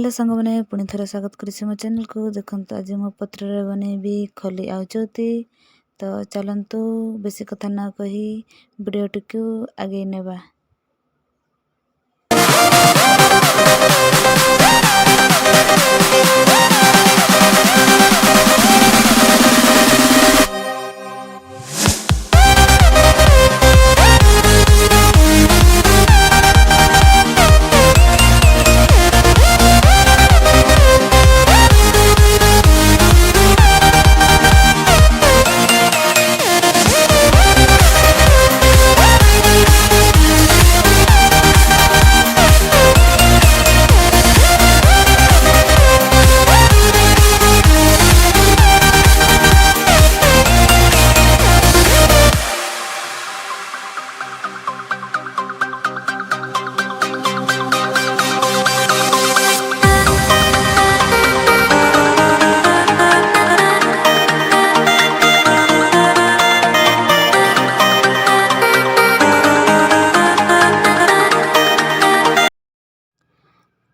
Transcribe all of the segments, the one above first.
Hello सांग मैंने पुणी थर स्वागत करी मो चैनल को। देखो आज मो पत्र बनैबी खली आउचौती। तो चलतु बेसी कथा ना कही वीडियोटी को आगे नेबा।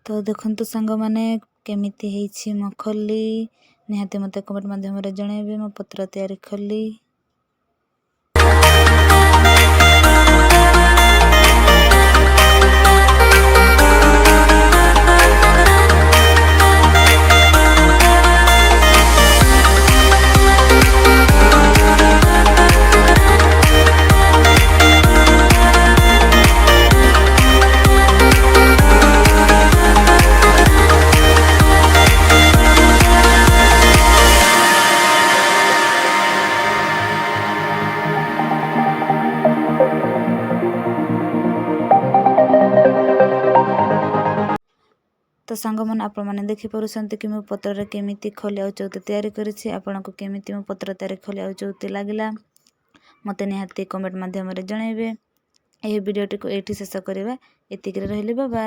तो देखंतु सांग माने केमिति हेछि मो खली निहाते मते कमेंट माध्यम रे जणाइबे मो पत्र तैयारी खली। तो सांग मन आप मैंने देखी पारुछंती कि मो पत्र केमिति खली आउचौती तैयारी करिछि। आपनको केमिति मो पत्र तैयारी खली आउचौती लागिला मते निहाती कमेंट माध्यम रे जणाइबे। एही वीडियोटी को एठी शेष करिबा। एतिकरे रहिले बाय बाय।